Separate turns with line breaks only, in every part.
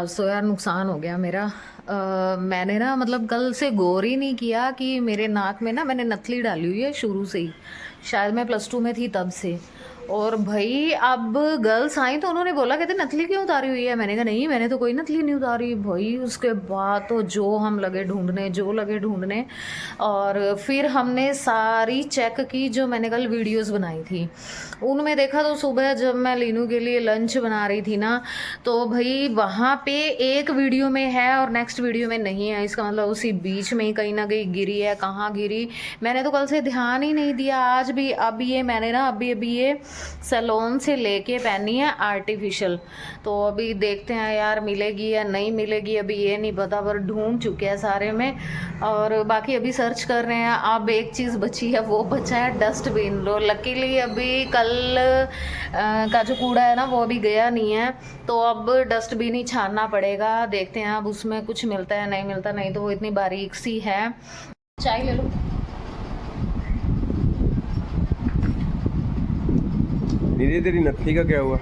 आज तो यार नुकसान हो गया मेरा। मैंने ना मतलब कल से गौर ही नहीं किया कि मेरे नाक में ना मैंने नथली डाली हुई है शुरू से ही। शायद मैं +2 में थी तब से। और भाई अब गर्ल्स आई तो उन्होंने बोला कहते नथली क्यों उतारी हुई है। मैंने कहा नहीं मैंने तो कोई नथली नहीं उतारी भाई। उसके बाद तो जो हम लगे ढूंढने जो लगे ढूंढने। और फिर हमने सारी चेक की जो मैंने कल वीडियोस बनाई थी। उनमें देखा तो सुबह जब मैं लीनू के लिए लंच बना रही थी ना, तो भाई वहाँ पे एक वीडियो में है और नेक्स्ट वीडियो में नहीं है। इसका मतलब उसी बीच में ही कहीं ना कहीं गिरी है। कहाँ गिरी मैंने तो कल से ध्यान ही नहीं दिया। आज भी अब ये मैंने ना अभी अभी ये सैलून से लेके पहनी है आर्टिफिशियल। तो अभी देखते हैं यार मिलेगी या नहीं मिलेगी, अभी ये नहीं पता, पर ढूंढ चुके हैं सारे में। और बाकी अभी सर्च कर रहे हैं। अब एक चीज़ बची है, वो बचा है डस्टबिन। लो लकीली अभी कल का जो कूड़ा है ना वो अभी गया नहीं है, तो अब डस्टबिन ही छानना पड़ेगा। देखते हैं अब उसमें कुछ मिलता है नहीं मिलता, नहीं तो वो इतनी बारीक सी है। चाय ले लो।
दीदी तेरी नथनी का क्या हुआ?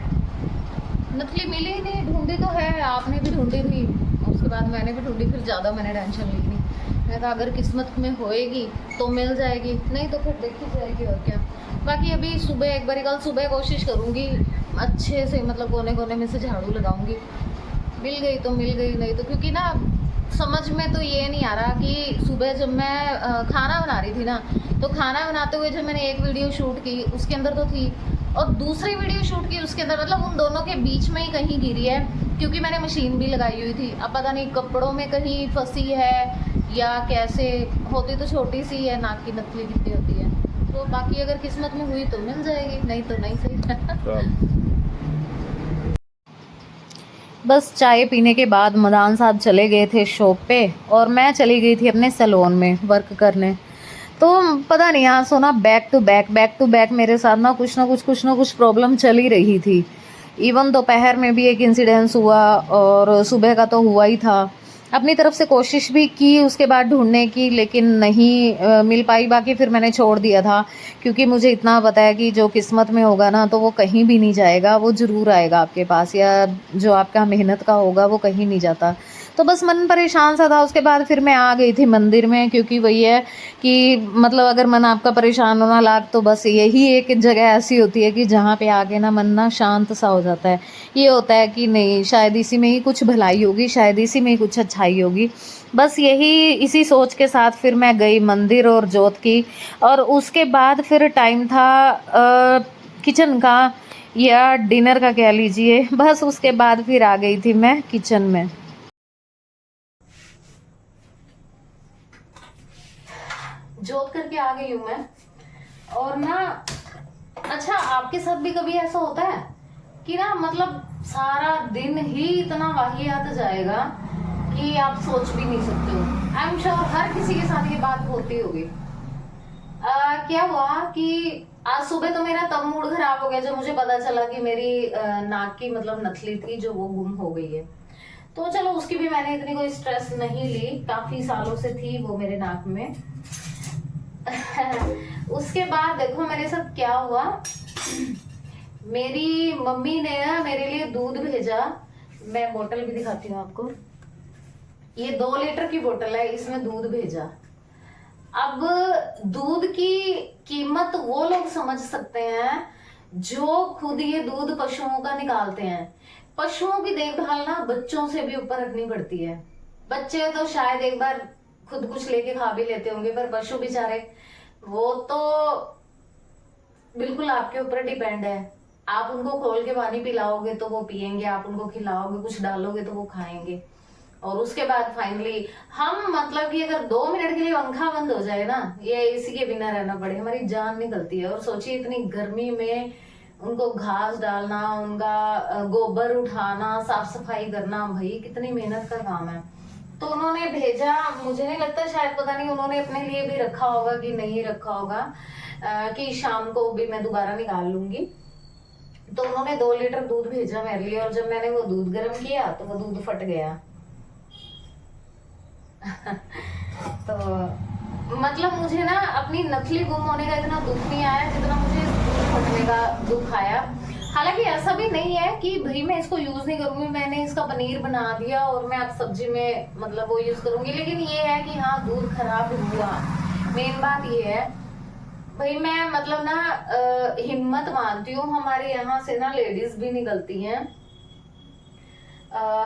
नथली मिली ही नहीं। ढूंढी तो है, आपने भी ढूंढी थी, उसके बाद मैंने भी ढूंढी, फिर ज़्यादा मैंने टेंशन ली नहीं। मैं कहा अगर किस्मत में होएगी तो मिल जाएगी, नहीं तो फिर देखी जाएगी और क्या। बाकी अभी सुबह एक बार कल सुबह कोशिश करूँगी अच्छे से, मतलब कोने कोने में से झाड़ू लगाऊंगी। मिल गई तो मिल गई, नहीं तो क्योंकि ना समझ में तो ये नहीं आ रहा कि सुबह जब मैं खाना बना रही थी ना, तो खाना बनाते हुए जब मैंने एक वीडियो शूट की उसके अंदर तो थी, और दूसरी वीडियो शूट की उसके अंदर, मतलब उन दोनों के बीच में ही कहीं गिरी है। क्योंकि मैंने मशीन भी लगाई हुई थी, अब पता नहीं कपड़ों में कहीं फंसी है या कैसे। होती तो छोटी सी है, नाक की नथली कितनी होती है। तो बाकी अगर किस्मत में हुई तो मिल जाएगी, नहीं तो नहीं सही। बस चाय पीने के बाद मदान साहब चले गए थे शॉप पे और मैं चली गई थी अपने सैलून में वर्क करने। तो पता नहीं यहाँ सोना बैक टू बैक मेरे साथ ना कुछ प्रॉब्लम चल ही रही थी। इवन दोपहर में भी एक इंसिडेंस हुआ और सुबह का तो हुआ ही था। अपनी तरफ से कोशिश भी की उसके बाद ढूंढने की, लेकिन नहीं मिल पाई। बाकी फिर मैंने छोड़ दिया था, क्योंकि मुझे इतना पता है कि जो किस्मत में होगा ना तो वो कहीं भी नहीं जाएगा, वो ज़रूर आएगा आपके पास, या जो आपका मेहनत का होगा वो कहीं नहीं जाता। तो बस मन परेशान सा था। उसके बाद फिर मैं आ गई थी मंदिर में, क्योंकि वही है कि मतलब अगर मन आपका परेशान होना लाग तो बस यही एक जगह ऐसी होती है कि जहाँ पे आके ना मन ना शांत सा हो जाता है। ये होता है कि नहीं शायद इसी में ही कुछ भलाई होगी, शायद इसी में ही कुछ अच्छाई होगी। बस यही इसी सोच के साथ फिर मैं गई मंदिर और जोत की। और उसके बाद फिर टाइम था किचन का या डिनर का कह लीजिए। बस उसके बाद फिर आ गई थी मैं किचन में। जोत करके आ गई हूँ मैं। और ना अच्छा, आपके साथ भी कभी ऐसा होता है कि ना मतलब सारा दिन ही इतना वाहियात जाएगा कि आप सोच भी नहीं सकते हो। आई एम श्योर हर किसी के साथ ये बात होती होगी। क्या हुआ कि आज सुबह तो मेरा तब मूड खराब हो गया जब मुझे पता चला कि मेरी नाक की मतलब नथली थी जो वो गुम हो गई है। तो चलो उसकी भी मैंने इतनी कोई स्ट्रेस नहीं ली, काफी सालों से थी वो मेरे नाक में। उसके बाद देखो मेरे साथ क्या हुआ। मेरी मम्मी ने ना मेरे लिए दूध भेजा। मैं बोतल भी दिखाती हूँ आपको। ये 2 लीटर की बोतल है, इसमें दूध भेजा। अब दूध की कीमत वो लोग समझ सकते हैं जो खुद ये दूध पशुओं का निकालते हैं। पशुओं की देखभाल ना बच्चों से भी ऊपर रखनी पड़ती है। बच्चे तो शायद एक बार खुद कुछ लेके खा भी लेते होंगे, पर पशु बेचारे वो तो बिल्कुल आपके ऊपर डिपेंड है। आप उनको खोल के पानी पिलाओगे तो वो पिएंगे, आप उनको खिलाओगे कुछ डालोगे तो वो खाएंगे। और उसके बाद फाइनली हम मतलब कि अगर 2 मिनट के लिए पंखा बंद हो जाए ना, ये एसी के बिना रहना पड़े, हमारी जान निकलती है। और सोचिए इतनी गर्मी में उनको घास डालना, उनका गोबर उठाना, साफ सफाई करना, भाई कितनी मेहनत का काम है। तो उन्होंने भेजा, मुझे नहीं लगता, शायद पता नहीं उन्होंने अपने लिए भी रखा होगा कि नहीं रखा होगा, कि शाम को भी मैं दोबारा निकाल लूंगी। तो उन्होंने 2 लीटर दूध भेजा मेरे लिए, और जब मैंने वो दूध गर्म किया तो वो दूध फट गया। तो मतलब मुझे ना अपनी नथली गुम होने का इतना दुख नहीं आया जितना मुझे दूध फटने का दुख आया। हालांकि ऐसा भी नहीं है कि भाई मैं इसको यूज नहीं करूंगी, मैंने इसका पनीर बना दिया और मैं अब सब्जी में मतलब वो यूज करूंगी, लेकिन ये है कि हाँ दूध खराब हुआ। मेन बात ये है भाई, मैं मतलब ना हिम्मत मानती हूँ, हमारे यहाँ से ना लेडीज भी निकलती हैं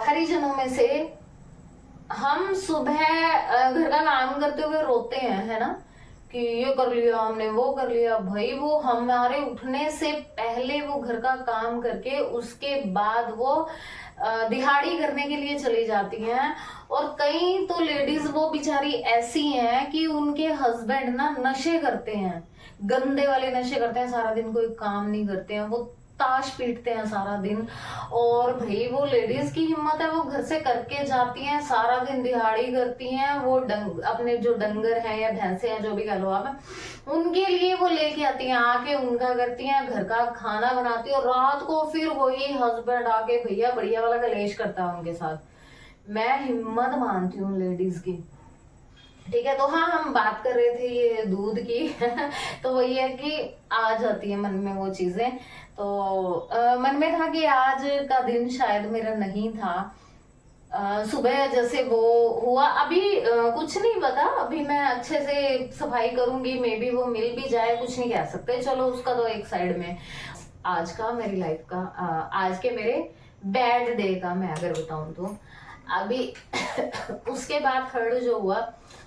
हरिजनों में से। हम सुबह घर का काम करते हुए रोते हैं, है ना, कि ये कर लिया हमने, वो कर लिया। भाई वो हमारे उठने से पहले वो घर का काम करके उसके बाद वो दिहाड़ी करने के लिए चली जाती हैं। और कई तो लेडीज वो बेचारी ऐसी हैं कि उनके हस्बैंड ना नशे करते हैं, गंदे वाले नशे करते हैं, सारा दिन कोई काम नहीं करते हैं, वो ताश पीटते हैं सारा दिन। और भाई वो लेडीज की हिम्मत है, वो घर से करके जाती हैं, सारा दिन दिहाड़ी करती हैं, वो अपने जो डंगर हैं या भैंसे हैं जो भी कह लो आप, उनके लिए वो लेके आती हैं, आके उनका करती हैं, घर का खाना बनाती है, और रात को फिर वही हस्बैंड आके भैया बढ़िया वाला कलेश करता है उनके साथ। मैं हिम्मत मानती हूँ लेडीज की। ठीक है, तो हाँ हम बात कर रहे थे ये दूध की तो वही है कि आ जाती है मन में वो चीजें। तो मन में था कि आज का दिन शायद मेरा नहीं था। सुबह जैसे वो हुआ, अभी कुछ नहीं पता, अभी मैं अच्छे से सफाई करूंगी, मे बी वो मिल भी जाए, कुछ नहीं कह सकते, चलो उसका तो एक साइड में। आज का मेरी लाइफ का आज के मेरे बैड डे का मैं अगर बताऊं तो अभी उसके बाद थर्ड जो हुआ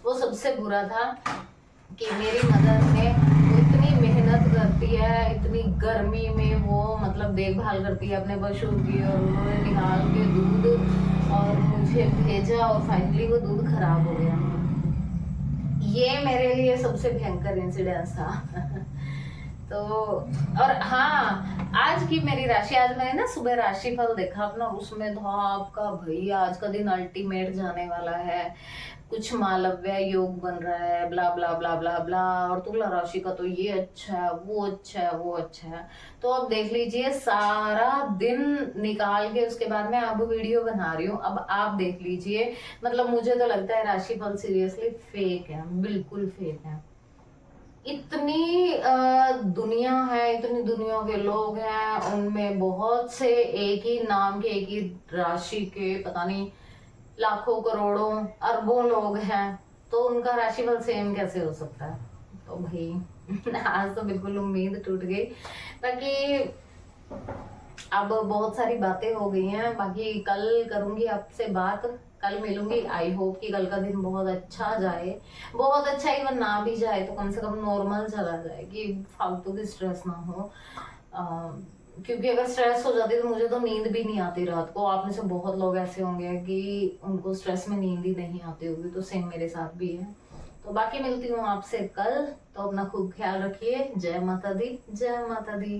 वो सबसे बुरा था कि मेरी मदर ने वो इतनी मेहनत करती है, इतनी गर्मी में वो मतलब देखभाल करती है अपने पशु की, और उन्होंने निकाल के दूध और मुझे भेजा, और फाइनली वो दूध खराब हो गया। ये मेरे लिए सबसे भयंकर इंसिडेंस था तो और हाँ, आज की मेरी राशि, आज मैंने ना सुबह राशि फल देखा अपना, उसमें तो आपका भाई आज का दिन अल्टीमेट जाने वाला है, कुछ मालव्य योग बन रहा है, ब्ला ब्ला ब्ला ब्ला ब्ला, और तुला राशि का तो ये अच्छा है, वो अच्छा है, वो अच्छा है। तो अब देख लीजिए, सारा दिन निकाल के उसके बाद मैं अब वीडियो बना रही हूँ, अब आप देख लीजिए। मतलब मुझे तो लगता है राशिफल सीरियसली फेक है, बिल्कुल फेक है। इतनी दुनिया है, इतनी दुनिया के लोग हैं, उनमें बहुत से एक ही नाम के, एक ही राशि के पता नहीं लाखों करोड़ों अरबों लोग हैं, तो उनका राशिफल सेम कैसे हो सकता है? तो भाई आज तो बिल्कुल उम्मीद टूट गई। बाकी अब बहुत सारी बातें हो गई हैं, बाकी कल करूंगी आपसे बात, कल मिलूंगी। आई होप कि कल का दिन बहुत अच्छा जाए, बहुत अच्छा इवन ना भी जाए तो कम से कम नॉर्मल चला जाए, कि फालतू की स्ट्रेस ना हो। क्योंकि अगर स्ट्रेस हो जाती तो मुझे तो नींद भी नहीं आती रात को। आप में से बहुत लोग ऐसे होंगे कि उनको स्ट्रेस में नींद ही नहीं आती होगी, तो सेम मेरे साथ भी है। तो बाकी मिलती हूँ आपसे कल, तो अपना खूब ख्याल रखिए। जय माता दी, जय माता दी।